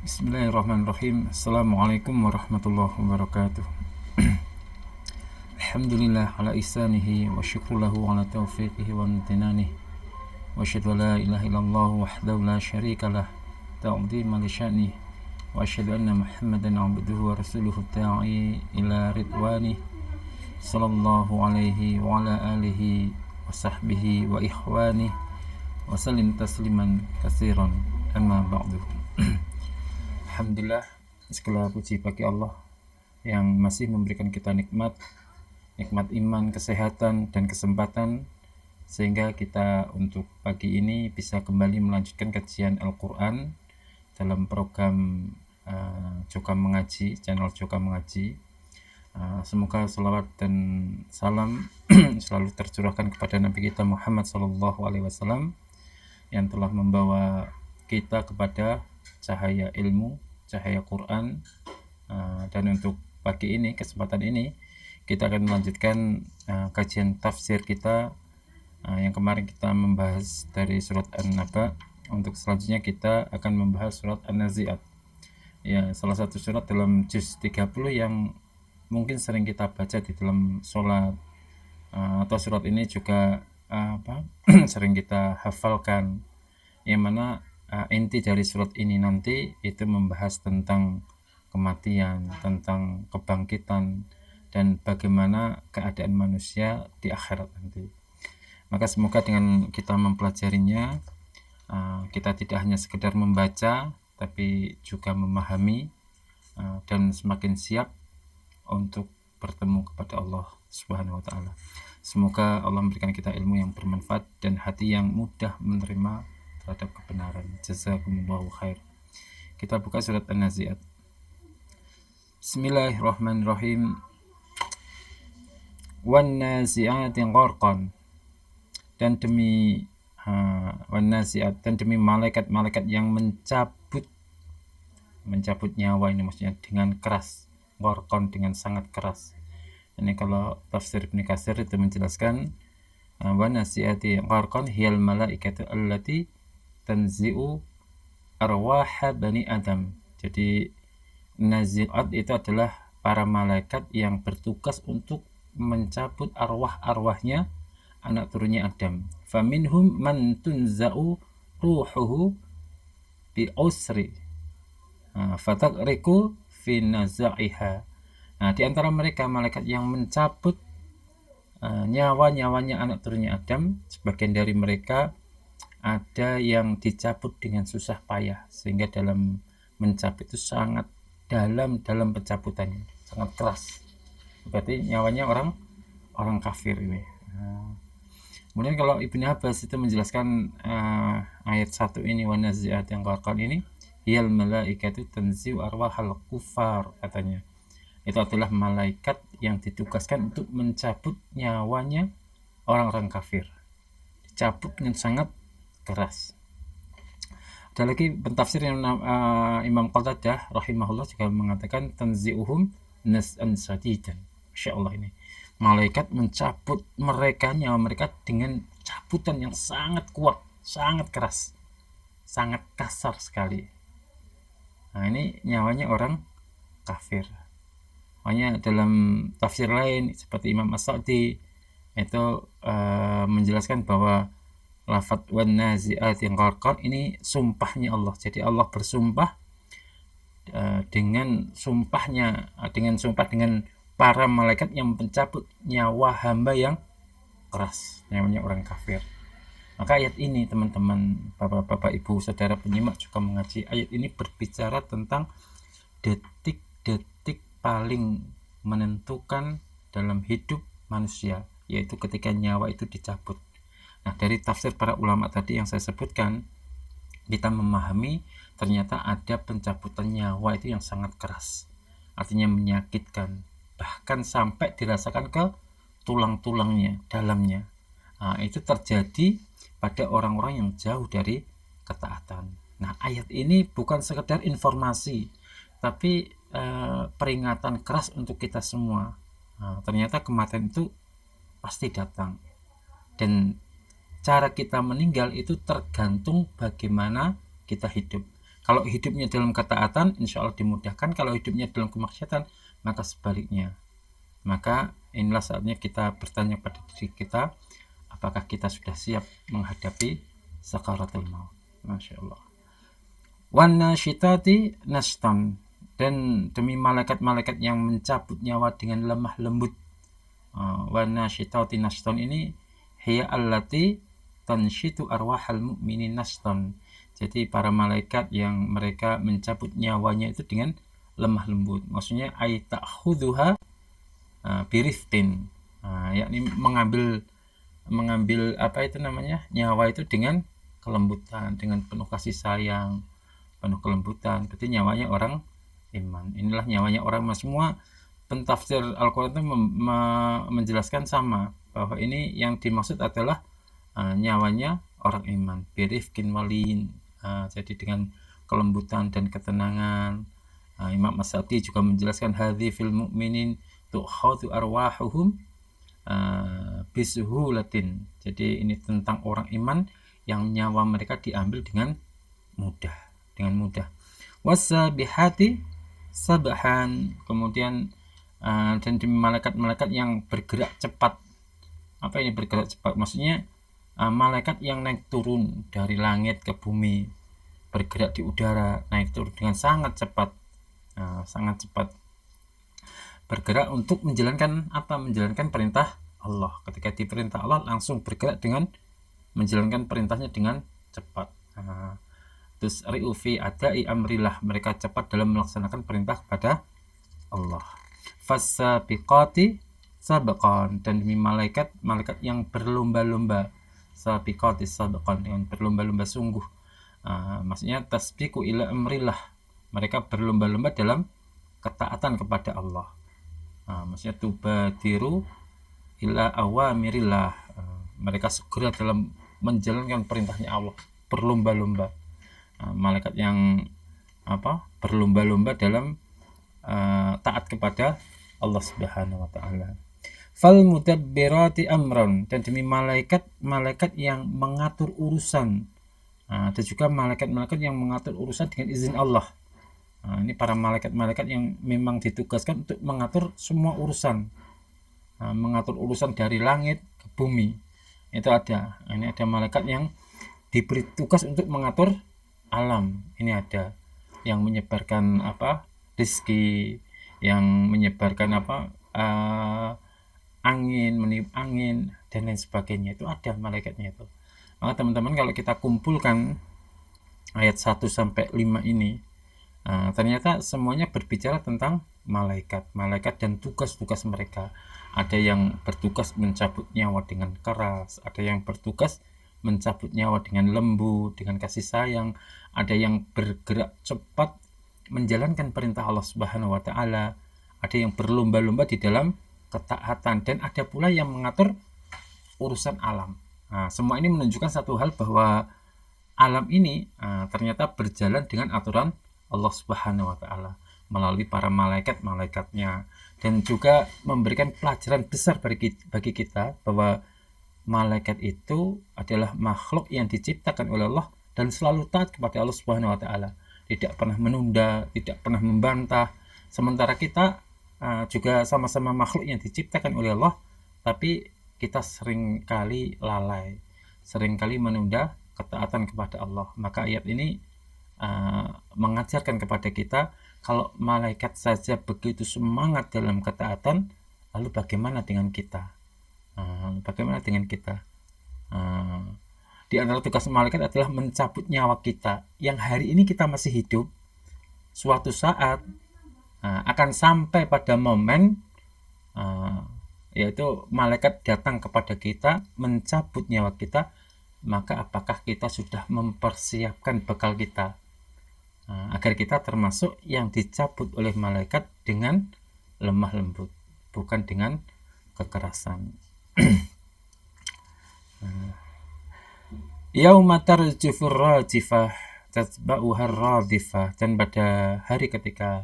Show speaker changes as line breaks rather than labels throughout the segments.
Bismillahirrahmanirrahim. Assalamualaikum warahmatullahi wabarakatuh. Alhamdulillah ala ihsanihi wa syukurlahu ala taufiqihi wa amtinanihi wa asyhadu an la ilaha illallah wahdahu la syarika lah ta'dhiman li sya'nihi wa asyhadu anna Muhammadan abduhu wa rasuluhu da'i ila ridwanihi sallallahu alaihi wa ala alihi wa sahbihi wa ikhwanihi wa sallim tasliman katsiran amma ba'du. Alhamdulillah, segala puji bagi Allah yang masih memberikan kita nikmat iman, kesehatan, dan kesempatan sehingga kita untuk pagi ini bisa kembali melanjutkan kajian Al-Quran dalam program Joka Mengaji, channel Joka Mengaji. Semoga salawat dan salam selalu tercurahkan kepada Nabi kita Muhammad SAW yang telah membawa kita kepada cahaya ilmu, cahaya Quran. Dan untuk pagi ini, kesempatan ini, kita akan melanjutkan kajian tafsir kita yang kemarin kita membahas dari surat An-Naba. Untuk selanjutnya kita akan membahas surat An-Nazi'at. Ya, salah satu surat dalam juz 30 yang mungkin sering kita baca di dalam sholat, atau surat ini juga sering kita hafalkan, yang mana inti dari surat ini nanti itu membahas tentang kematian, tentang kebangkitan, dan bagaimana keadaan manusia di akhirat nanti. Maka semoga dengan kita mempelajarinya, kita tidak hanya sekedar membaca, tapi juga memahami dan semakin siap untuk bertemu kepada Allah Subhanahu wa Ta'ala. Semoga Allah memberikan kita ilmu yang bermanfaat dan hati yang mudah menerima terhadap kebenaran. Jazakumullahu khair. Kita buka surat An-Nazi'at. Bismillahirrahmanirrahim. Wan-nazi'ati gharqan. Dan demi wan-nazi'at, dan demi malaikat-malaikat yang mencabut nyawa, ini maksudnya dengan keras. Gharqan, dengan sangat keras. Ini kalau tafsir Ibnu Katsir itu menjelaskan wan-nazi'ati gharqan hiyal malaikatu allati tanzi'u arwaha bani Adam. Jadi nazi'at itu adalah para malaikat yang bertugas untuk mencabut arwah-arwahnya anak turunnya Adam. Faminhum man tunza'u ruhuhu bi usri fataqriku fi naza'iha. Nah, di antara mereka malaikat yang mencabut nyawa-nyawanya anak turunnya Adam, sebagian dari mereka ada yang dicabut dengan susah payah, sehingga dalam mencabut itu sangat dalam pencabutannya, sangat keras. Berarti nyawanya orang kafir ini. Kemudian kalau Ibnu Abbas itu menjelaskan ayat 1 ini, wa nazi'at yang gharqan ini, hiyal malaikatu tanzi'u arwahal kufar, katanya. Itu adalah malaikat yang ditugaskan untuk mencabut nyawanya orang-orang kafir. Dicabut dengan sangat keras. Ada lagi pentafsir yang Imam Qatadah rahimahullah juga mengatakan tanzi'uhum nas'an sadidan. Masya Allah, ini malaikat mencabut mereka, nyawa mereka dengan cabutan yang sangat kuat, sangat keras, sangat kasar sekali. Nah, ini nyawanya orang kafir. Makanya dalam tafsir lain seperti Imam As-Sa'di itu menjelaskan bahwa lafadz wan nazi'ati gharqan ini sumpahnya Allah. Jadi Allah bersumpah dengan sumpah dengan para malaikat yang mencabut nyawa hamba yang keras, namanya orang kafir. Maka ayat ini, teman-teman, bapak-bapak, ibu, saudara penyimak juga mengaji, ayat ini berbicara tentang detik-detik paling menentukan dalam hidup manusia, yaitu ketika nyawa itu dicabut. Nah, dari tafsir para ulama tadi yang saya sebutkan, kita memahami ternyata ada pencabutan nyawa itu yang sangat keras, artinya menyakitkan, bahkan sampai dirasakan ke tulang-tulangnya, dalamnya. Nah, itu terjadi pada orang-orang yang jauh dari ketaatan. Nah, ayat ini bukan sekedar informasi, tapi peringatan keras untuk kita semua. Nah, ternyata kematian itu pasti datang, dan cara kita meninggal itu tergantung bagaimana kita hidup. Kalau hidupnya dalam ketaatan, insya Allah dimudahkan. Kalau hidupnya dalam kemaksiatan, maka sebaliknya. Maka inilah saatnya kita bertanya pada diri kita, apakah kita sudah siap menghadapi sakaratul maut. Masya Allah. Wan nasyitati nastan, dan demi malaikat-malaikat yang mencabut nyawa dengan lemah lembut. Wan nasyitati nastan ini hiya allati tanshitu arwahal mu'minin nastan. Jadi para malaikat yang mereka mencabut nyawanya itu dengan lemah lembut. Maksudnya ay ta'khudhuha biriftin, yakni mengambil apa itu namanya, nyawa itu dengan kelembutan, dengan penuh kasih sayang, penuh kelembutan. Berarti nyawanya orang iman. Inilah nyawanya orang iman. Semua pentafsir Al-Quran itu menjelaskan sama, bahwa ini yang dimaksud adalah nyawanya orang iman, birifkin walin, jadi dengan kelembutan dan ketenangan. Imam As-Sa'di juga menjelaskan hadzi fil mu'minin tu'khadhu arwahuhum bisuhulatin. Jadi ini tentang orang iman yang nyawa mereka diambil dengan mudah, wasabihati sabahan, kemudian dan demi malaikat-malaikat yang bergerak cepat. Apa ini bergerak cepat? Maksudnya malaikat yang naik turun dari langit ke bumi, bergerak di udara, naik turun dengan sangat cepat, bergerak untuk menjalankan apa? Menjalankan perintah Allah. Ketika diperintah Allah langsung bergerak dengan menjalankan perintahnya dengan cepat. Terus ri'ufi adai amrillah, mereka cepat dalam melaksanakan perintah kepada Allah. Fasabiqati sabaqan, dan demi malaikat yang berlomba-lomba, sabiqati sabaqan, dengan berlomba-lomba sungguh. Maksudnya tasbiqu ila amrillah, mereka berlomba-lomba dalam ketaatan kepada Allah. Maksudnya tubadiru ila awamirillah, mereka segera dalam menjalankan perintahnya Allah, berlomba-lomba. Malaikat yang berlomba-lomba dalam taat kepada Allah Subhanahu wa taala. Fal mudabbirati amran, dan demi malaikat yang mengatur urusan, dan juga malaikat-malaikat yang mengatur urusan dengan izin Allah. Ini para malaikat-malaikat yang memang ditugaskan untuk mengatur semua urusan, mengatur urusan dari langit ke bumi. Itu ada. Ini ada malaikat yang diberi tugas untuk mengatur alam. Ini ada yang menyebarkan rezeki, yang menyebarkan angin, meniup angin dan lain sebagainya. Itu ada malaikatnya itu. Maka teman-teman, kalau kita kumpulkan ayat 1 sampai 5 ini, ternyata semuanya berbicara tentang malaikat dan tugas-tugas mereka. Ada yang bertugas mencabut nyawa dengan keras, ada yang bertugas mencabut nyawa dengan lembut, dengan kasih sayang, ada yang bergerak cepat menjalankan perintah Allah Subhanahu wa taala, ada yang berlomba-lomba di dalam ketaatan, dan ada pula yang mengatur urusan alam. Semua ini menunjukkan satu hal, bahwa alam ini ternyata berjalan dengan aturan Allah Subhanahu wa taala melalui para malaikat-malaikatnya, dan juga memberikan pelajaran besar bagi kita bahwa malaikat itu adalah makhluk yang diciptakan oleh Allah dan selalu taat kepada Allah Subhanahu wa taala, tidak pernah menunda, tidak pernah membantah. Sementara kita juga sama-sama makhluk yang diciptakan oleh Allah, tapi kita seringkali lalai, seringkali menunda ketaatan kepada Allah. Maka ayat ini mengajarkan kepada kita, kalau malaikat saja begitu semangat dalam ketaatan, lalu bagaimana dengan kita? Di antara tugas malaikat adalah mencabut nyawa kita yang hari ini kita masih hidup. Suatu saat akan sampai pada momen yaitu malaikat datang kepada kita mencabut nyawa kita. Maka apakah kita sudah mempersiapkan bekal kita agar kita termasuk yang dicabut oleh malaikat dengan lemah lembut, bukan dengan kekerasan. Yauma tarjufur rajifah tatba'uhar radifah, dan pada hari ketika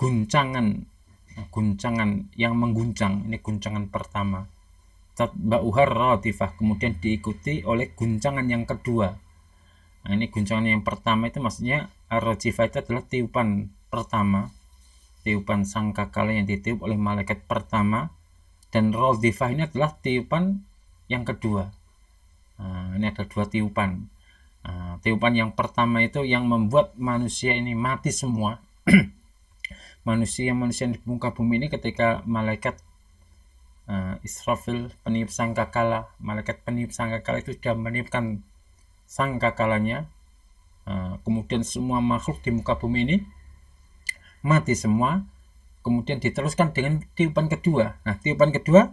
guncangan yang mengguncang, ini guncangan pertama, tatba'uhar radifah, kemudian diikuti oleh guncangan yang kedua. Nah, ini guncangan yang pertama itu maksudnya ar-rajifah itu adalah tiupan pertama, tiupan sangkakala yang ditiup oleh malaikat pertama, dan radhifah ini adalah tiupan yang kedua. Nah, ini ada dua tiupan. Nah, tiupan yang pertama itu yang membuat manusia ini mati semua. manusia di muka bumi ini ketika malaikat Israfil, peniup sangkakala, malaikat peniup sangkakala itu sudah meniupkan sangkakalanya, kemudian semua makhluk di muka bumi ini mati semua, kemudian diteruskan dengan tiupan kedua. Nah, tiupan kedua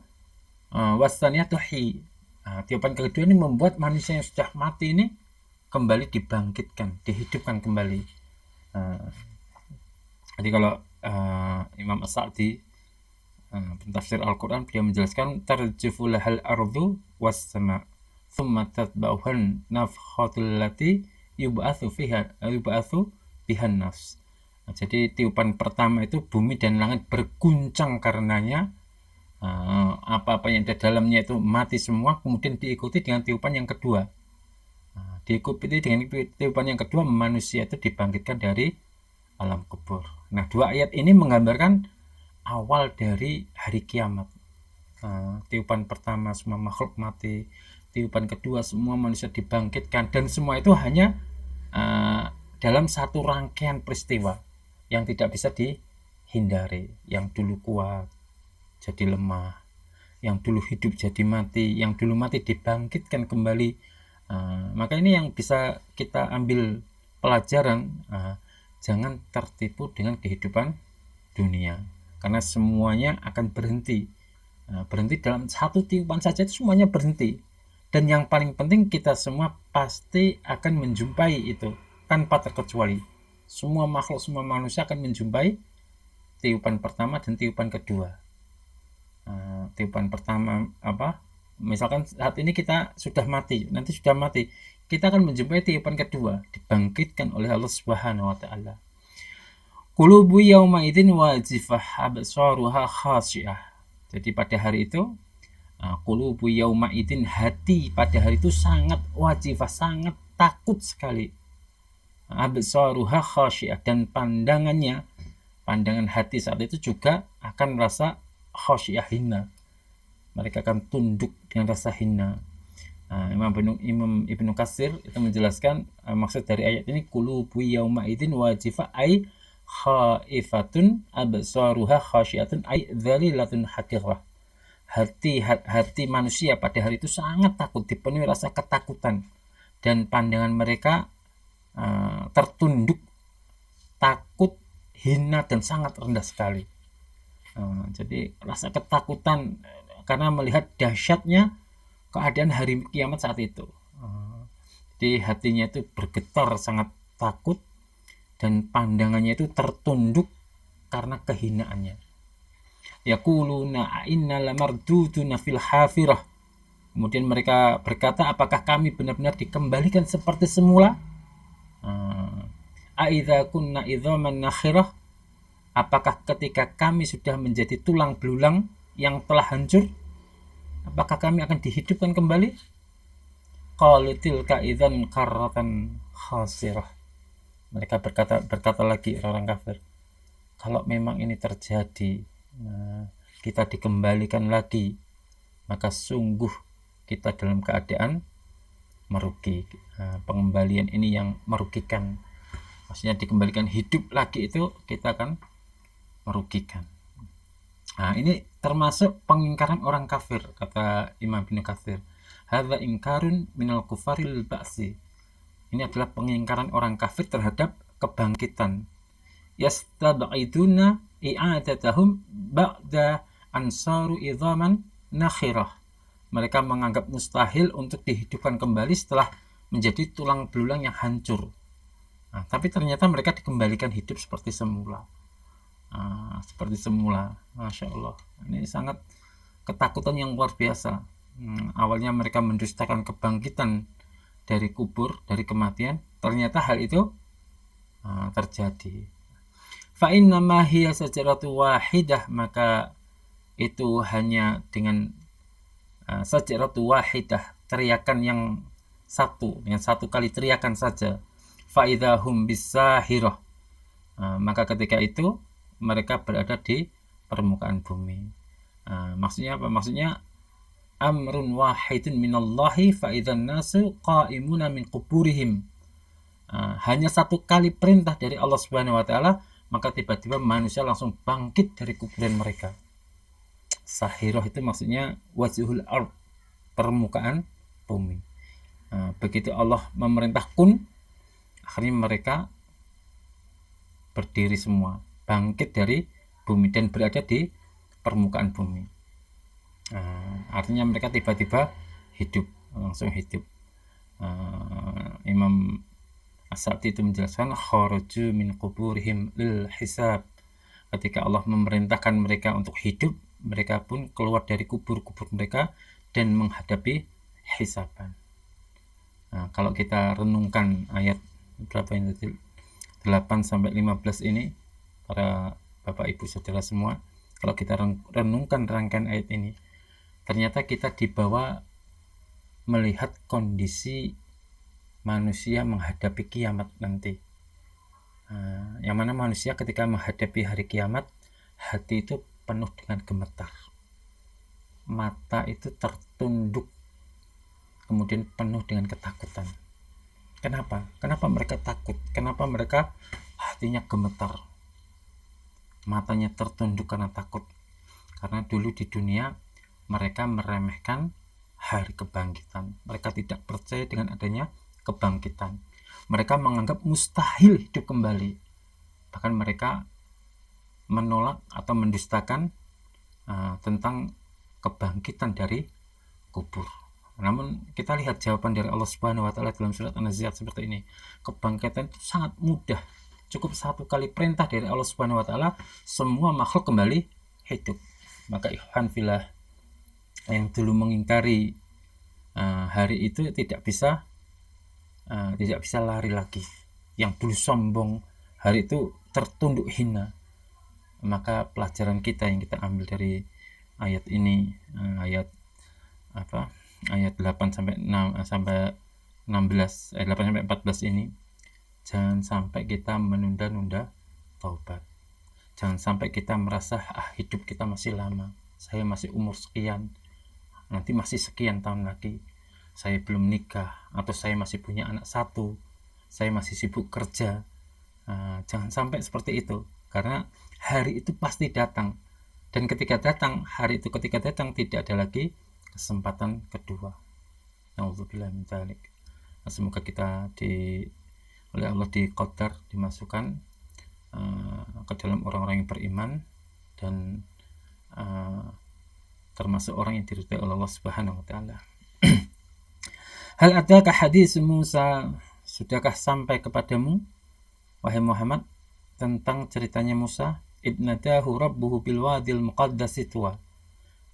wastaniyatuhi. Tiupan kedua ini membuat manusia yang sudah mati ini kembali dibangkitkan, dihidupkan kembali. Jadi kalau Imam As-Sa'di pentafsir Al-Quran, beliau menjelaskan tarjufu lahal ardu was sama thumma tatba'uhan nafkhatul lati yub'atsu bihan nafs. Jadi tiupan pertama itu bumi dan langit berguncang karenanya, apa-apa yang di dalamnya itu mati semua, kemudian diikuti dengan tiupan yang kedua. Diikuti dengan tiupan yang kedua, manusia itu dibangkitkan dari alam kubur. Nah, dua ayat ini menggambarkan awal dari hari kiamat. Tiupan pertama semua makhluk mati, tiupan kedua semua manusia dibangkitkan, dan semua itu hanya dalam satu rangkaian peristiwa yang tidak bisa dihindari. Yang dulu kuat jadi lemah, yang dulu hidup jadi mati, yang dulu mati dibangkitkan kembali. Maka ini yang bisa kita ambil pelajaran, jangan tertipu dengan kehidupan dunia, karena semuanya akan berhenti. Berhenti dalam satu tiupan saja itu semuanya berhenti. Dan yang paling penting, kita semua pasti akan menjumpai itu tanpa terkecuali. Semua makhluk, semua manusia akan menjumpai tiupan pertama dan tiupan kedua. Tiupan pertama apa? Misalkan saat ini kita sudah mati, nanti sudah mati, kita akan menjumpai tiupan kedua, dibangkitkan oleh Allah Subhanahu wa taala. Qulubu yauma idzin wajifah absaruha khasyiah. Jadi pada hari itu, qulubu yauma idzin, hati pada hari itu sangat wajifah, sangat takut sekali. Absaruha khasyiah, dan pandangan hati saat itu juga akan merasa khasyiah, hina. Mereka akan tunduk dengan rasa hina. Imam Ibnu Katsir itu menjelaskan maksud dari ayat ini, qulubu yauma idzin wajifah ay khaifatun absaruha khasyiatun ay dzalilatun haqirah. Hati manusia pada hari itu sangat takut, dipenuhi rasa ketakutan, dan pandangan mereka tertunduk, takut, hina, dan sangat rendah sekali. Jadi rasa ketakutan karena melihat dahsyatnya keadaan hari kiamat saat itu. Jadi hatinya itu bergetar, sangat takut, dan pandangannya itu tertunduk karena kehinaannya. Yaquluna inna lamarduduna fil hafirah. Kemudian mereka berkata, apakah kami benar-benar dikembalikan seperti semula? Aidza kunna idzaman nakhirah. Apakah ketika kami sudah menjadi tulang belulang yang telah hancur, apakah kami akan dihidupkan kembali? Qalu tilka idzan karratan khasirah. Mereka berkata lagi, orang kafir, kalau memang ini terjadi, kita dikembalikan lagi, maka sungguh kita dalam keadaan merugi. Pengembalian ini yang merugikan. Maksudnya dikembalikan hidup lagi itu kita akan merugikan. Ini termasuk pengingkaran orang kafir, kata Imam Ibnu Katsir. Hadza inkarun minal kufaril ba'si. Ini adalah pengingkaran orang kafir terhadap kebangkitan. Yastab'iduna i'adatahum ba'da ansaru idzaman nakhirah. Mereka menganggap mustahil untuk dihidupkan kembali setelah menjadi tulang belulang yang hancur. Tapi ternyata mereka dikembalikan hidup seperti semula. Masya Allah. Ini sangat ketakutan yang luar biasa. Awalnya mereka mendustakan kebangkitan dari kubur, dari kematian, ternyata hal itu terjadi. Fa innama hiya sajaratu wahidah, maka itu hanya dengan sajaratu wahidah, teriakan yang satu, dengan satu kali teriakan saja, faidahum bisahirah, maka ketika itu mereka berada di permukaan bumi. Maksudnya apa? Maksudnya amrun wahidun minallahi faidzan nasu qaimuna min quburihim. Hanya satu kali perintah dari Allah Subhanahu wa taala, maka tiba-tiba manusia langsung bangkit dari kuburan mereka. Sahirah itu maksudnya wajhul ard, permukaan bumi. Begitu Allah memerintah kun, akhirnya mereka berdiri semua, bangkit dari bumi dan berada di permukaan bumi. Artinya mereka tiba-tiba hidup, langsung hidup. Imam As-Sa'di itu menjelaskan kharaju min quburihim lil hisab. Ketika Allah memerintahkan mereka untuk hidup, mereka pun keluar dari kubur-kubur mereka dan menghadapi hisaban. Kalau kita renungkan ayat berapa ini, 8 sampai 15 ini, para Bapak Ibu Saudara semua, kalau kita renungkan rangkaian ayat ini, ternyata kita dibawa melihat kondisi manusia menghadapi kiamat nanti. Yang mana manusia ketika menghadapi hari kiamat, hati itu penuh dengan gemetar, mata itu tertunduk, kemudian penuh dengan ketakutan. Kenapa? Kenapa mereka takut? Kenapa mereka hatinya gemetar, matanya tertunduk karena takut? Karena dulu di dunia mereka meremehkan hari kebangkitan. Mereka tidak percaya dengan adanya kebangkitan. Mereka menganggap mustahil hidup kembali. Bahkan mereka menolak atau mendustakan tentang kebangkitan dari kubur. Namun kita lihat jawaban dari Allah Subhanahu wa taala dalam surat An-Nazi'at seperti ini. Kebangkitan itu sangat mudah. Cukup satu kali perintah dari Allah Subhanahu wa taala, semua makhluk kembali hidup. Maka ikhwan fillah yang dulu mengingkari hari itu tidak bisa lari lagi. Yang dulu sombong, hari itu tertunduk hina. Maka pelajaran kita yang kita ambil dari ayat ini, ayat 8 sampai 6 sampai 16, 8 sampai 14 ini, jangan sampai kita menunda-nunda taubat. Jangan sampai kita merasa hidup kita masih lama. Saya masih umur sekian, nanti masih sekian tahun lagi. Saya belum nikah, atau saya masih punya anak satu, saya masih sibuk kerja. Jangan sampai seperti itu, karena hari itu pasti datang. Dan ketika datang, hari itu ketika datang tidak ada lagi kesempatan kedua. Nauzubillah min dzalik. Semoga kita oleh Allah diqadar, dimasukkan ke dalam orang-orang yang beriman dan termasuk orang yang diridhai oleh Allah Subhanahu wa taala. Hal adaka hadis Musa, sudahkah sampai kepadamu wahai Muhammad tentang ceritanya Musa? Idnadahu rabbuhu bil wadil muqaddasi Tuwa.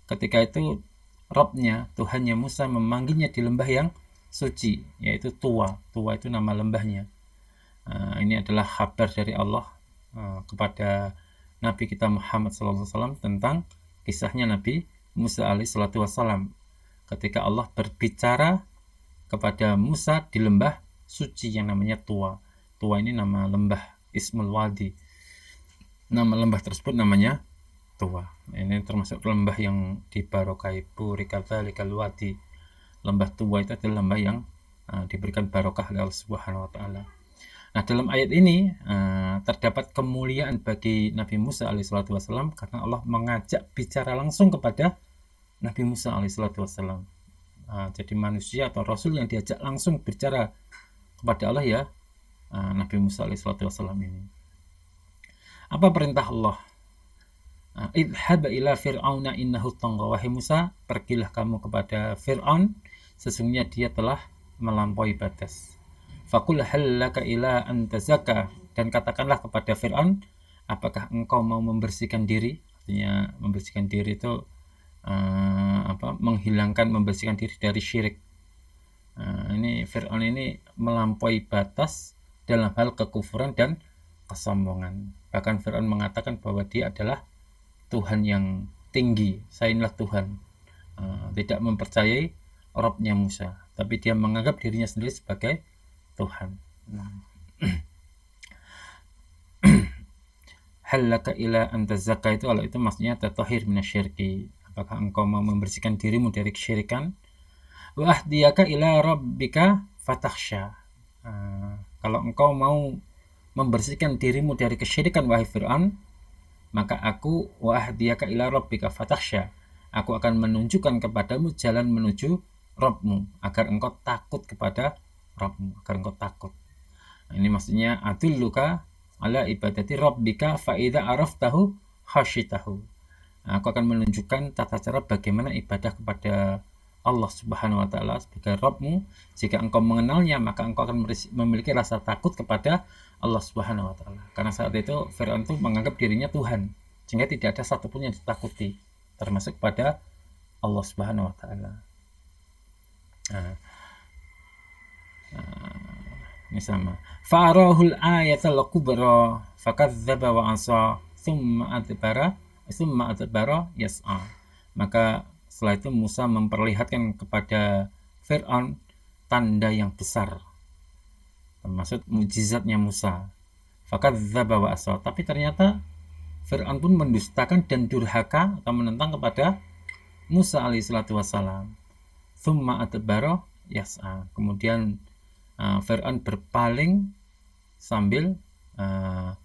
Ketika itu Rabbnya, Tuhannya Musa memanggilnya di lembah yang suci, yaitu Tuwa. Tuwa itu nama lembahnya. Ini adalah kabar dari Allah kepada Nabi kita Muhammad SAW tentang kisahnya Nabi Musa alaihissalam. Ketika Allah berbicara kepada Musa di lembah suci yang namanya Tuwa. Tuwa ini nama lembah, Ismul Wadi. Nama lembah tersebut namanya Tuwa. Ini termasuk lembah yang dibarokai, Burikadzalikal Wadi. Lembah Tuwa itu adalah lembah yang diberikan barokah oleh Allah Subhanahu wa taala. Nah, dalam ayat ini terdapat kemuliaan bagi Nabi Musa alaihissalam karena Allah mengajak bicara langsung kepada Nabi Musa alaihissalam. Jadi manusia atau Rasul yang diajak langsung bicara kepada Allah ya, Nabi Musa alaihissalam ini. Apa perintah Allah? Idhhab ila fir'auna innahu tagha. Wahai Musa, pergilah kamu kepada Fir'aun, sesungguhnya dia telah melampaui batas. Faqul hal laka ila an tazakka, dan katakanlah kepada Fir'aun, apakah engkau mau membersihkan diri? Artinya membersihkan diri itu membersihkan diri dari syirik. Ini Fir'aun ini melampaui batas dalam hal kekufuran dan kesombongan. Bahkan Fir'aun mengatakan bahwa dia adalah Tuhan yang tinggi, saya inilah Tuhan. Tidak mempercayai Rabbnya Musa, tapi dia menganggap dirinya sendiri sebagai Tuhan. Halaka ila anta zakka itu, kalau itu maksudnya tatahhir minasyirki, apakah engkau mau membersihkan dirimu dari kesyirikan. Wa ahdiyaka ila rabbika fatakhsha. Kalau engkau mau membersihkan dirimu dari kesyirikan wahai Fir'aun, maka aku wa ahdiyaka ila rabbika fatakhsha, aku akan menunjukkan kepadamu jalan menuju Rabbmu, agar engkau takut kepada Rabbmu, agar engkau takut. Ini maksudnya adulluka ala ibadati rabbika fa idza araftahu khasyitahu. Aku akan menunjukkan tata cara bagaimana ibadah kepada Allah Subhanahu wa taala sebagai Rabbmu. Jika engkau mengenalnya, maka engkau akan memiliki rasa takut kepada Allah Subhanahu wa taala. Karena saat itu Firaun itu menganggap dirinya Tuhan, sehingga tidak ada satupun yang ditakuti, termasuk pada Allah Subhanahu wa taala. Ini sama. Fa'arahul ayatal kubra fakadzdzaba wa asa thumma adbara yas'a. Maka setelah itu Musa memperlihatkan kepada Fir'aun tanda yang besar, termasuk mukjizatnya Musa. Fakadzdzaba wa asa. Tapi ternyata Fir'aun pun mendustakan dan durhaka atau menentang kepada Musa alaihissalatu wassalam. Thumma adbara yas'a. Kemudian Fir'aun berpaling sambil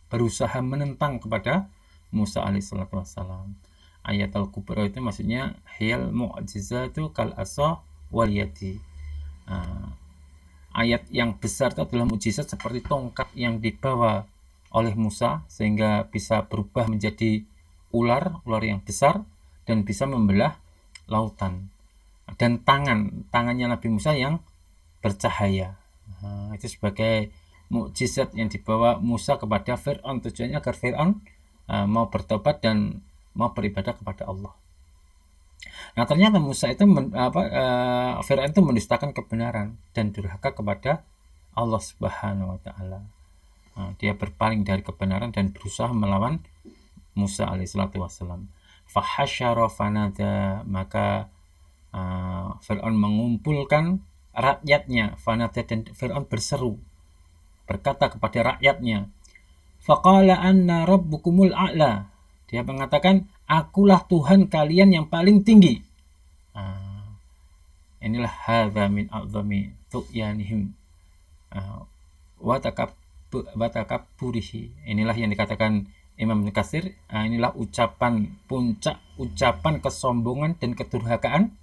berusaha menentang kepada Musa alaihissalatu wassalam. Ayat al-kubra itu maksudnya hiyal mu'jizatu kal asa wal yadi. Ayat yang besar itu adalah mukjizat seperti tongkat yang dibawa oleh Musa, sehingga bisa berubah menjadi ular yang besar dan bisa membelah lautan. Dan tangannya Nabi Musa yang bercahaya. Itu sebagai mukjizat yang dibawa Musa kepada Fir'aun, tujuannya agar Fir'aun mau bertobat dan mau beribadah kepada Allah. Nah, ternyata Musa itu Fir'aun itu mendustakan kebenaran dan durhaka kepada Allah Subhanahu wa taala. Dia berpaling dari kebenaran dan berusaha melawan Musa alaihissalatu wassalam. Fahasyara fanada, maka Fir'aun mengumpulkan rakyatnya. Fanada, dan Fir'aun berseru, berkata kepada rakyatnya, faqala anna rabbukumul a'la, dia mengatakan, akulah Tuhan kalian yang paling tinggi. Inilah hadza min a'zami tu'yanihim wa takabburihi. Inilah yang dikatakan Imam Ibnu Katsir, inilah puncak ucapan kesombongan dan kedurhakaan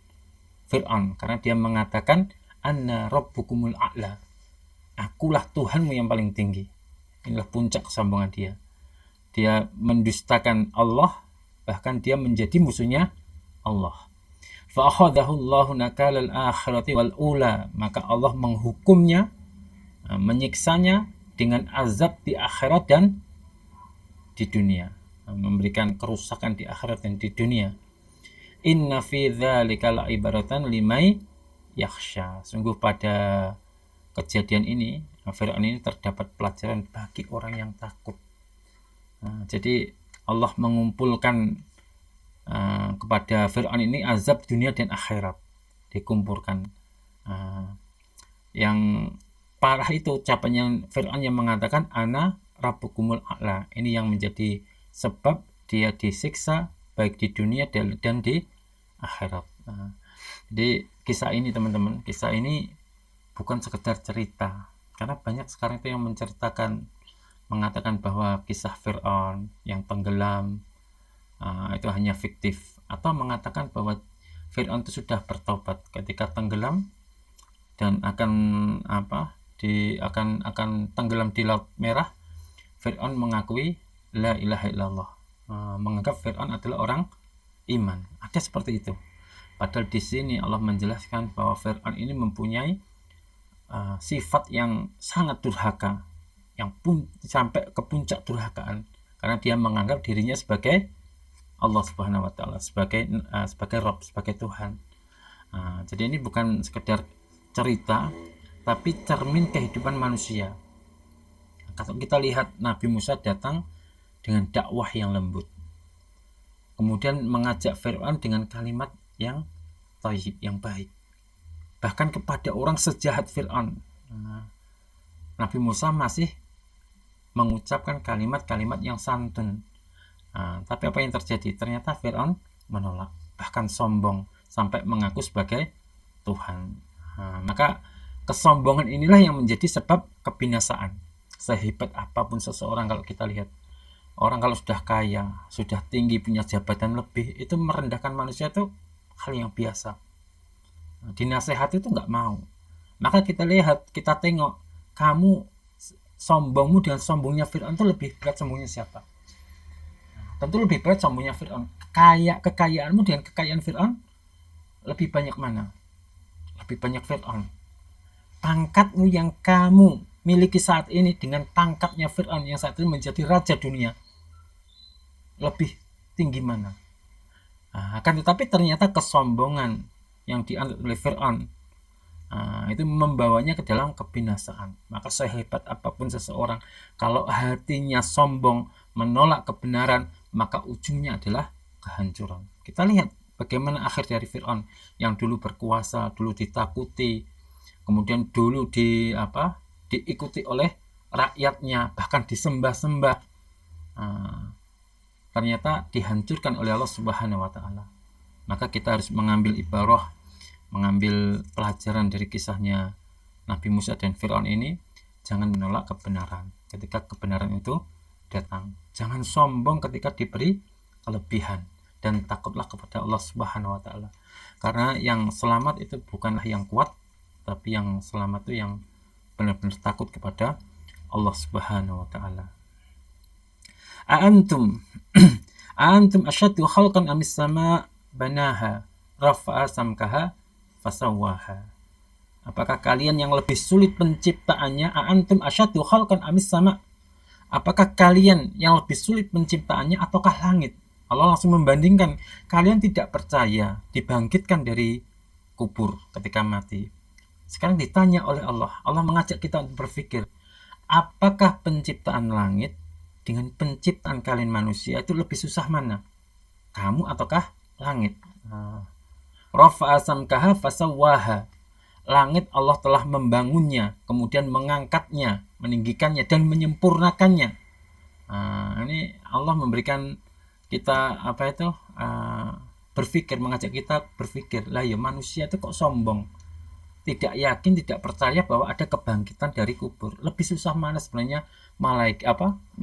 Fir'aun, karena dia mengatakan anna rabbukumul a'la, akulah Tuhanmu yang paling tinggi. Inilah puncak kesombongan dia. Dia mendustakan Allah, bahkan dia menjadi musuhnya Allah. Fa akhadhahu Allahu nakalal akhirati wal ula, maka Allah menghukumnya, menyiksanya dengan azab di akhirat dan di dunia, memberikan kerusakan di akhirat dan di dunia. Inna fi dzalika la'ibaratan limay yakhsha. Sungguh pada kejadian ini, Fir'aun ini terdapat pelajaran bagi orang yang takut. Jadi Allah mengumpulkan kepada Fir'aun ini azab dunia dan akhirat, dikumpulkan. Yang parah itu ucapan yang Fir'aun yang mengatakan ana rabbukumul a'la. Ini yang menjadi sebab dia disiksa baik di dunia dan di akhirat. Jadi kisah ini teman-teman, kisah ini bukan sekedar cerita, karena banyak sekarang itu yang menceritakan, mengatakan bahwa kisah Fir'aun yang tenggelam itu hanya fiktif, atau mengatakan bahwa Fir'aun itu sudah bertobat ketika tenggelam dan akan tenggelam di Laut Merah. Fir'aun mengakui la ilaha illallah, menganggap Fir'aun adalah orang iman. Ada seperti itu. Padahal di sini Allah menjelaskan bahwa Fir'aun ini mempunyai sifat yang sangat durhaka, yang sampai ke puncak durhakaan, karena dia menganggap dirinya sebagai Allah Subhanahu wa taala, sebagai Rabb, sebagai Tuhan. Jadi ini bukan sekedar cerita, tapi cermin kehidupan manusia. Kalau kita lihat Nabi Musa datang dengan dakwah yang lembut, kemudian mengajak Fir'aun dengan kalimat yang thayyib, yang baik. bahkan kepada orang sejahat Fir'aun. Nabi Musa masih mengucapkan kalimat-kalimat yang santun. Tapi apa yang terjadi? Ternyata Fir'aun menolak, bahkan sombong sampai mengaku sebagai Tuhan. Maka kesombongan inilah yang menjadi sebab kebinasaan. Sehebat apapun seseorang, kalau kita lihat orang kalau sudah kaya, sudah tinggi, punya jabatan lebih, itu merendahkan manusia itu hal yang biasa. Dinasehati itu nggak mau. Maka kita lihat, kita tengok, kamu sombongmu dengan sombongnya Fir'aun itu lebih berat sombongnya siapa? Tentu lebih berat sombongnya Fir'aun. Kekayaanmu dengan kekayaan Fir'aun lebih banyak mana? Lebih banyak Fir'aun. Pangkatmu yang kamu miliki saat ini dengan pangkatnya Fir'aun yang saat ini menjadi raja dunia, lebih tinggi mana? Akan tetapi ternyata kesombongan yang dianut oleh Fir'aun itu membawanya ke dalam kebinasaan. Maka sehebat apapun seseorang, kalau hatinya sombong, menolak kebenaran, maka ujungnya adalah kehancuran. Kita lihat bagaimana akhir dari Fir'aun yang dulu berkuasa, dulu ditakuti, kemudian dulu diikuti oleh rakyatnya, bahkan disembah-sembah. Ternyata dihancurkan oleh Allah Subhanahu wa Ta'ala. Maka kita harus mengambil ibarah, mengambil pelajaran dari kisahnya Nabi Musa dan Fir'aun ini. Jangan menolak kebenaran ketika kebenaran itu datang. Jangan sombong ketika diberi kelebihan, dan takutlah kepada Allah Subhanahu wa Ta'ala. Karena yang selamat itu bukanlah yang kuat, tapi yang selamat itu yang benar-benar takut kepada Allah Subhanahu wa Ta'ala. A'antum asyaddu khalqan amis sama banaha rafa'a samkaha fasawwaha. Apakah kalian yang lebih sulit penciptaannya? A'antum asyaddu khalqan amis sama. Apakah kalian yang lebih sulit penciptaannya ataukah langit? Allah langsung membandingkan. Kalian tidak percaya dibangkitkan dari kubur ketika mati. Sekarang ditanya oleh Allah. Allah mengajak kita untuk berpikir, apakah penciptaan langit dengan penciptaan kalian manusia itu lebih susah mana? Kamu ataukah langit? Rafa'a samkaha fasawwaha. Langit Allah telah membangunnya, kemudian mengangkatnya, meninggikannya, dan menyempurnakannya. Ini Allah memberikan kita berpikir, mengajak kita berpikir. Lah ya, manusia itu kok sombong, tidak yakin, tidak percaya bahwa ada kebangkitan dari kubur. Lebih susah mana sebenarnya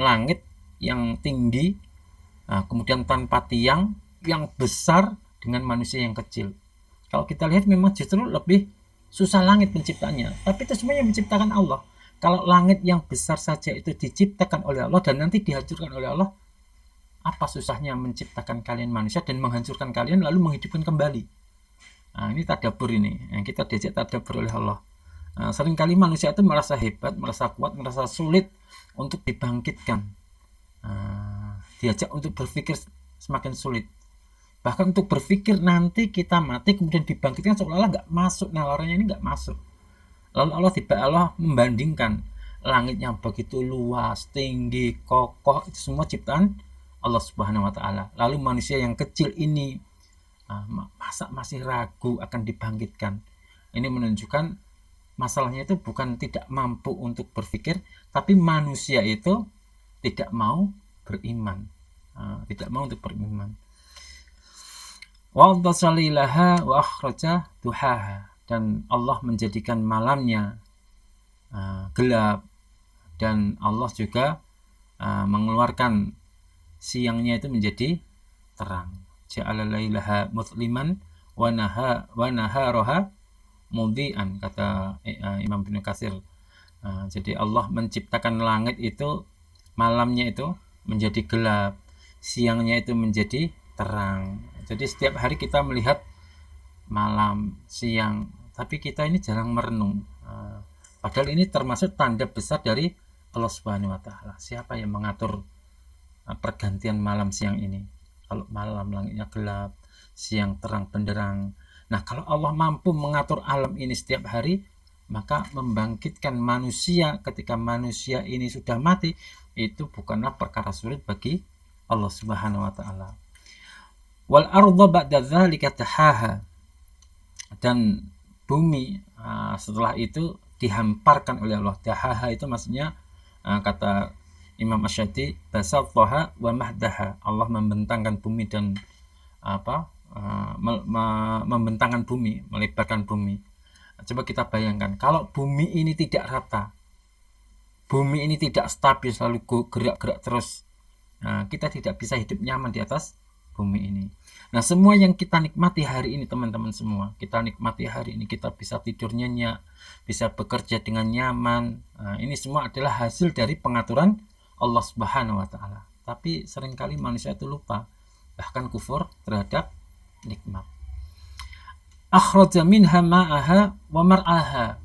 langit yang tinggi, kemudian tanpa tiang, yang besar dengan manusia yang kecil. Kalau kita lihat memang justru lebih susah langit penciptanya, tapi itu semuanya menciptakan Allah. Kalau langit yang besar saja itu diciptakan oleh Allah dan nanti dihancurkan oleh Allah, apa susahnya menciptakan kalian manusia dan menghancurkan kalian lalu menghidupkan kembali? Ini tadabbur ini, yang kita diajak tadabbur oleh Allah. Seringkali manusia itu merasa hebat, merasa kuat, merasa sulit untuk dibangkitkan. Diajak untuk berpikir semakin sulit. Bahkan untuk berpikir nanti kita mati kemudian dibangkitkan seolah-olah nggak masuk, nalarannya ini nggak masuk. Lalu Allah membandingkan langit yang begitu luas, tinggi, kokoh, itu semua ciptaan Allah Subhanahu wa Ta'ala. Lalu manusia yang kecil ini masa masih ragu akan dibangkitkan. Ini menunjukkan masalahnya itu bukan tidak mampu untuk berpikir, tapi manusia itu tidak mau beriman, tidak mau untuk beriman. Wa tasalilaha wa akhraja duhaha, dan Allah menjadikan malamnya gelap, dan Allah juga mengeluarkan siangnya itu menjadi terang. Ja'ala lailaha muzliman wa naharaha mudhi'an, kata Imam Ibnu Katsir. Jadi Allah menciptakan langit itu, malamnya itu menjadi gelap, siangnya itu menjadi terang. Jadi setiap hari kita melihat malam, siang, tapi kita ini jarang merenung. Padahal ini termasuk tanda besar dari Allah Subhanahu wa Ta'ala. Siapa yang mengatur pergantian malam siang ini? Kalau malam langitnya gelap, siang terang benderang. Nah, kalau Allah mampu mengatur alam ini setiap hari, maka membangkitkan manusia ketika manusia ini sudah mati itu bukanlah perkara sulit bagi Allah Subhanahu wa Ta'ala. Wal arda ba'da dzalika tahaha, dan bumi setelah itu dihamparkan oleh Allah. Dahaha itu maksudnya kata Imam Asy'adi basattaha wa mahdaha. Allah membentangkan bumi dan membentangkan bumi, melebarkan bumi. Coba kita bayangkan kalau bumi ini tidak rata, bumi ini tidak stabil, selalu gerak-gerak terus, kita tidak bisa hidup nyaman di atas bumi ini. Nah, semua yang kita nikmati hari ini teman-teman semua, kita nikmati hari ini, kita bisa tidur nyenyak, bisa bekerja dengan nyaman. Ini semua adalah hasil dari pengaturan Allah Subhanahu wa taala. Tapi seringkali manusia itu lupa, bahkan kufur terhadap nikmat. Akhraja minha ma'aha wa mar'aha.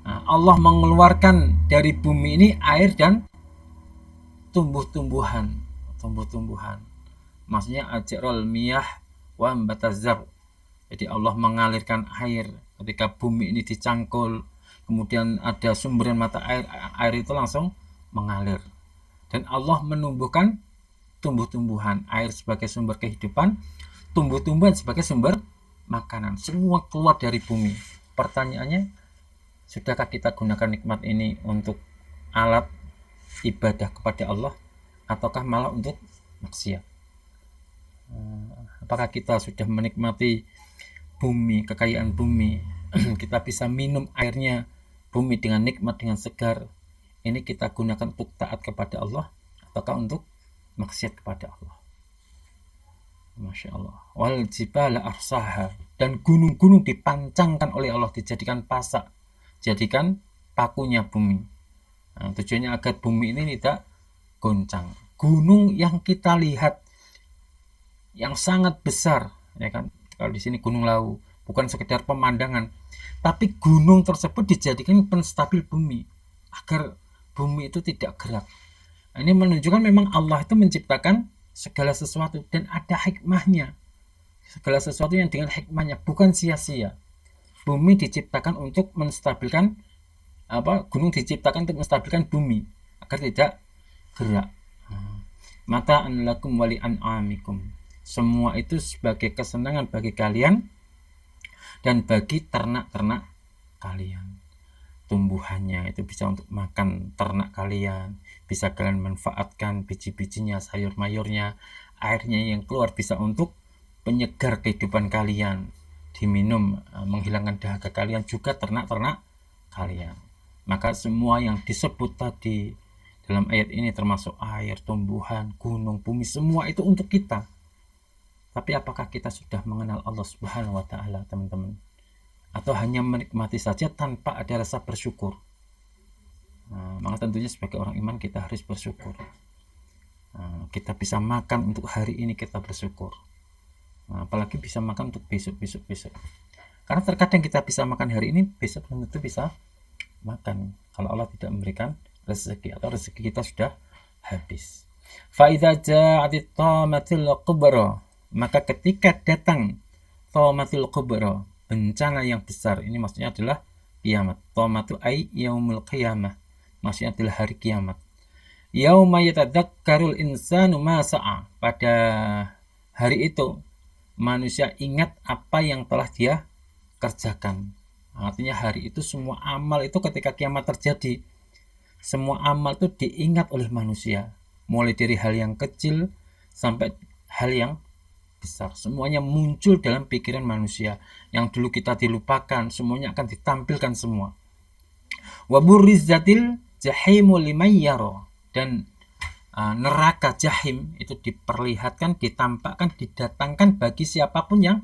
Allah mengeluarkan dari bumi ini air dan tumbuh-tumbuhan. Maksudnya ajrul miyah wa batazar. Jadi Allah mengalirkan air ketika bumi ini dicangkul, kemudian ada sumberan mata air, air itu langsung mengalir. Dan Allah menumbuhkan tumbuh-tumbuhan, air sebagai sumber kehidupan, tumbuh-tumbuhan sebagai sumber makanan, semua keluar dari bumi. Pertanyaannya, sudahkah kita gunakan nikmat ini untuk alat ibadah kepada Allah, ataukah malah untuk maksiat? Apakah kita sudah menikmati bumi, kekayaan bumi, kita bisa minum airnya bumi dengan nikmat, dengan segar, ini kita gunakan untuk taat kepada Allah, ataukah untuk maksiat kepada Allah? Masya Allah. Wal jibala arsaha, dan gunung-gunung dipancangkan oleh Allah, dijadikan pasak, jadikan pakunya bumi. Tujuannya agar bumi ini tidak goncang. Gunung yang kita lihat yang sangat besar, ya kan? Kalau di sini Gunung Lawu, bukan sekedar pemandangan, tapi gunung tersebut dijadikan penstabil bumi agar bumi itu tidak gerak. Ini menunjukkan memang Allah itu menciptakan segala sesuatu dan ada hikmahnya. Segala sesuatu yang dengan hikmahnya, bukan sia-sia. Bumi diciptakan untuk menstabilkan gunung diciptakan untuk menstabilkan bumi agar tidak gerak. Mata'an lakum wa li'an'amikum. Semua itu sebagai kesenangan bagi kalian dan bagi ternak-ternak kalian. Tumbuhannya itu bisa untuk makan ternak kalian, bisa kalian manfaatkan biji-bijinya, sayur-mayurnya, airnya yang keluar bisa untuk penyegar kehidupan kalian, diminum menghilangkan dahaga kalian, juga ternak-ternak kalian. Maka semua yang disebut tadi dalam ayat ini termasuk air, tumbuhan, gunung, bumi, semua itu untuk kita. Tapi apakah kita sudah mengenal Allah Subhanahu wa taala, teman-teman? Atau hanya menikmati saja tanpa ada rasa bersyukur? Maka tentunya sebagai orang iman kita harus bersyukur. Kita bisa makan untuk hari ini, kita bersyukur. Apalagi bisa makan untuk besok. Karena terkadang kita bisa makan hari ini, besok belum tentu bisa makan kalau Allah tidak memberikan rezeki, atau rezeki kita sudah habis. Fa idza ja'atit tamatil kubra, maka ketika datang tamatil kubra, bencana yang besar, ini maksudnya adalah kiamat. Tamatu ai yaumul qiyamah, maksudnya adalah hari kiamat. Yauma yatadzakkarul insanu ma sa'a, pada hari itu manusia ingat apa yang telah dia kerjakan. Artinya hari itu semua amal itu ketika kiamat terjadi, semua amal itu diingat oleh manusia, mulai dari hal yang kecil sampai hal yang besar, semuanya muncul dalam pikiran manusia. Yang dulu kita dilupakan, semuanya akan ditampilkan semua. Wa burrizatil jahimu liman yara, dan neraka jahim itu diperlihatkan, ditampakkan, didatangkan bagi siapapun yang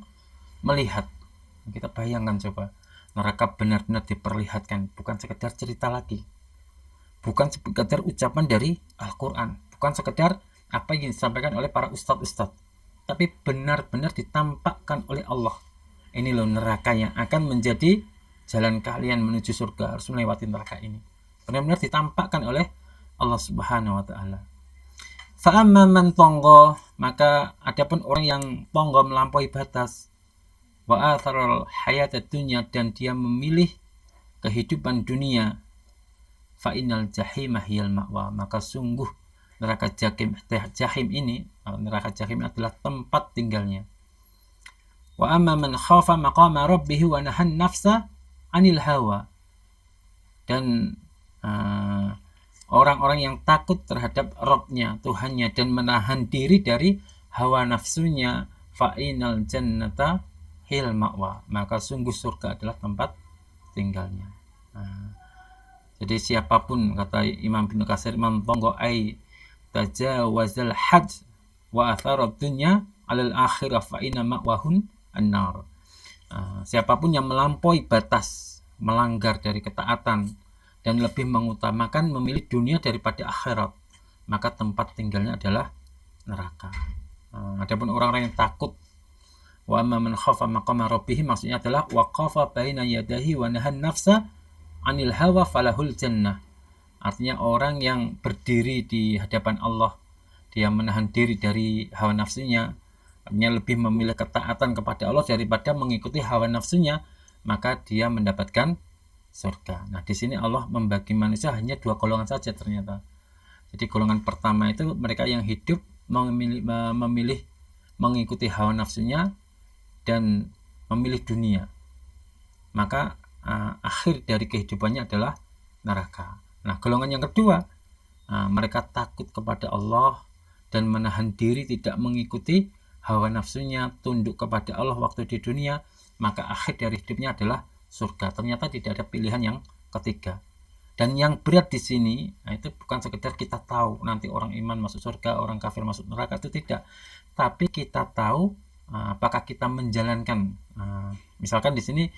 melihat. Kita bayangkan coba, neraka benar-benar diperlihatkan, bukan sekedar cerita lagi, bukan sekedar ucapan dari Al-Quran, bukan sekedar apa yang disampaikan oleh para ustadz-ustadz, tapi benar-benar ditampakkan oleh Allah. Ini loh neraka yang akan menjadi jalan kalian menuju surga, harus melewati neraka ini. Benar-benar ditampakkan oleh Allah Subhanahu wa taala. Fa amma man tonggo, maka adapun orang yang tonggo, melampaui batas, wa atharal hayatad dunya, dan dia memilih kehidupan dunia, fa innal jahimah hiyal ma'wa, maka sungguh neraka jahim ini, neraka jahim adalah tempat tinggalnya. Wa amma man khafa maqama rabbih wa nahan nafsa 'anil hawa. Dan orang-orang yang takut terhadap Rabb-nya, Tuhannya, dan menahan diri dari hawa nafsunya, fa'inal jannata hil ma'wa, maka sungguh surga adalah tempat tinggalnya. Jadi siapapun, kata Imam Ibnu Katsir, man tonggo ai tajawazal hajj wa atharad dunya alal akhirah fa inna ma'wahun an-nar. Siapapun yang melampaui batas, melanggar dari ketaatan dan lebih mengutamakan memilih dunia daripada akhirat, maka tempat tinggalnya adalah neraka. Adapun orang-orang yang takut, wa amma man khafa maqama rabbih, maksudnya adalah wa qafa baina yadahi wa nahan nafsa 'anil hawa falahul jannah. Artinya orang yang berdiri di hadapan Allah, dia menahan diri dari hawa nafsunya, artinya lebih memilih ketaatan kepada Allah daripada mengikuti hawa nafsunya, maka dia mendapatkan surga. Nah, di sini Allah membagi manusia hanya dua golongan saja ternyata. Jadi golongan pertama itu mereka yang hidup memilih mengikuti hawa nafsunya dan memilih dunia. Maka akhir dari kehidupannya adalah neraka. Nah, golongan yang kedua, mereka takut kepada Allah dan menahan diri tidak mengikuti hawa nafsunya, tunduk kepada Allah waktu di dunia, maka akhir dari hidupnya adalah surga. Ternyata tidak ada pilihan yang ketiga. Dan yang berat di sini, itu bukan sekedar kita tahu nanti orang iman masuk surga, orang kafir masuk neraka, itu tidak. Tapi kita tahu apakah kita menjalankan. Misalkan di sini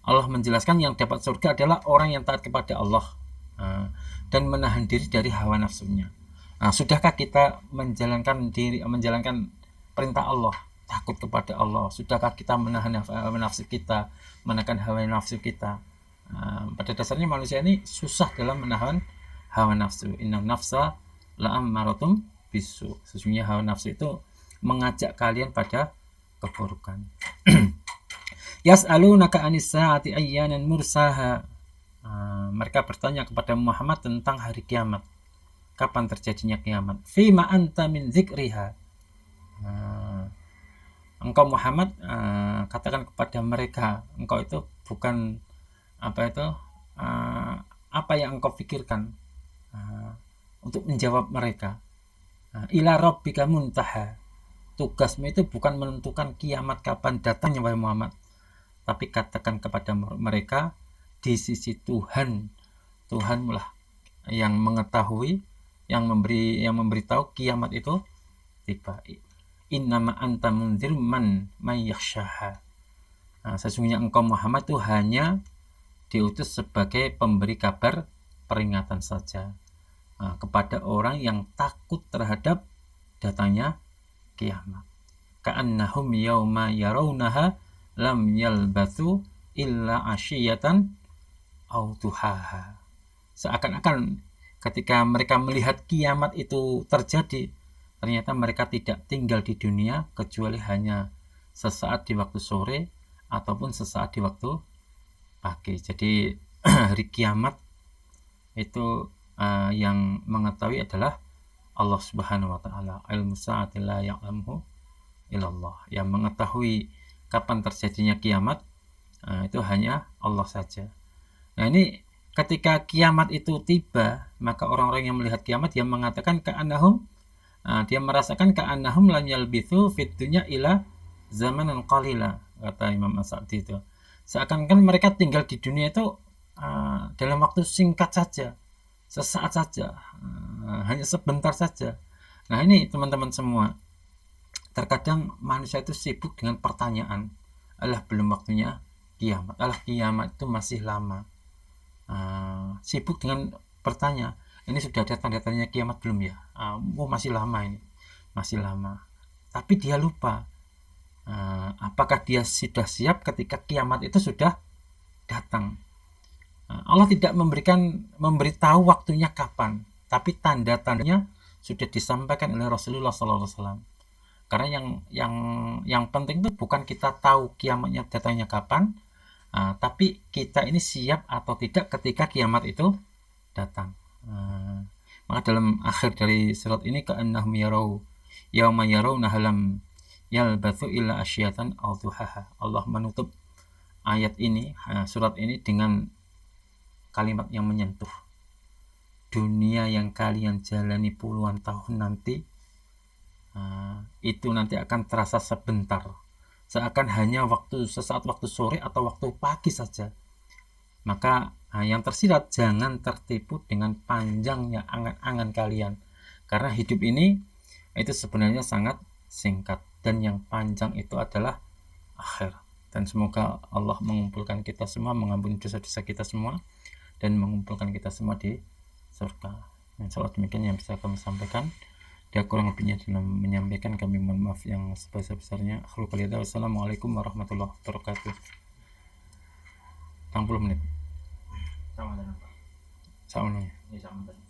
Allah menjelaskan yang dapat surga adalah orang yang taat kepada Allah dan menahan diri dari hawa nafsunya. Sudahkah kita menjalankan perintah Allah, takut kepada Allah? Sudahkah kita menahan hawa nafsu kita, menekan hawa nafsu kita? Pada dasarnya manusia ini susah dalam menahan hawa nafsu. Inna nafsa la'ammaratum bisu. Sesungguhnya hawa nafsu itu mengajak kalian pada keburukan. Yas'alunaka anis saati ayyanan mursaha. Mereka bertanya kepada Muhammad tentang hari kiamat. Kapan terjadinya kiamat? Fima anta min dzikriha. Engkau Muhammad, katakan kepada mereka, engkau itu bukan apa yang engkau pikirkan, untuk menjawab mereka. Ila rabbika muntaha. Tugasmu itu bukan menentukan kiamat kapan datangnya wahai Muhammad, tapi katakan kepada mereka di sisi Tuhan. Tuhanmu lah yang mengetahui, yang memberitahu kiamat itu tiba. Innama anta munzir man yakhshaha. Sesungguhnya engkau Muhammad itu hanya diutus sebagai pemberi kabar peringatan saja kepada orang yang takut terhadap datangnya kiamat. Ka'annahum yauma yarawnaha lam yalbathu illa asyiyatan aw duhaha. Seakan-akan ketika mereka melihat kiamat itu terjadi, ternyata mereka tidak tinggal di dunia kecuali hanya sesaat di waktu sore ataupun sesaat di waktu pagi. Jadi hari kiamat itu yang mengetahui adalah Allah Subhanahu wa taala. Ilmu sa'ati la ya'lamuhu illallah. Yang mengetahui kapan terjadinya kiamat itu hanya Allah saja. Nah, ini ketika kiamat itu tiba, maka orang-orang yang melihat kiamat yang mengatakan ka'annahum, dia merasakan ka'annahum lam yalbithu fid dunya ila zamanan qalila, kata Imam As-Sa'di itu. Seakan-akan mereka tinggal di dunia itu dalam waktu singkat saja, sesaat saja, hanya sebentar saja. Nah, ini teman-teman semua, terkadang manusia itu sibuk dengan pertanyaan, alah belum waktunya kiamat, alah kiamat itu masih lama. Sibuk dengan bertanya, ini sudah ada tanda-tandanya kiamat belum ya? Masih lama ini, masih lama. Tapi dia lupa, apakah dia sudah siap ketika kiamat itu sudah datang. Allah tidak memberitahu waktunya kapan, tapi tanda-tandanya sudah disampaikan oleh Rasulullah SAW. Karena yang penting itu bukan kita tahu kiamatnya datangnya kapan, tapi kita ini siap atau tidak ketika kiamat itu datang. Maka dalam akhir dari surat ini, ka'annahum yarau yauma yarawna lam yalbathu illa asyatan aw duhaha. Allah menutup ayat ini, surat ini dengan kalimat yang menyentuh. Dunia yang kalian jalani puluhan tahun nanti, itu nanti akan terasa sebentar, seakan hanya sesaat waktu sore atau waktu pagi saja. Maka yang tersirat, jangan tertipu dengan panjangnya angan-angan kalian, karena hidup ini itu sebenarnya sangat singkat, dan yang panjang itu adalah akhir. Dan semoga Allah mengumpulkan kita semua, mengampuni dosa-dosa kita semua, dan mengumpulkan kita semua di surga. Insyaallah demikian yang bisa kami sampaikan. Dia kurang lebihnya dalam menyampaikan, kami mohon maaf yang sebesar-besarnya. Wassalamualaikum warahmatullahi wabarakatuh. 60 menit. Sama dengan Pak. Sama.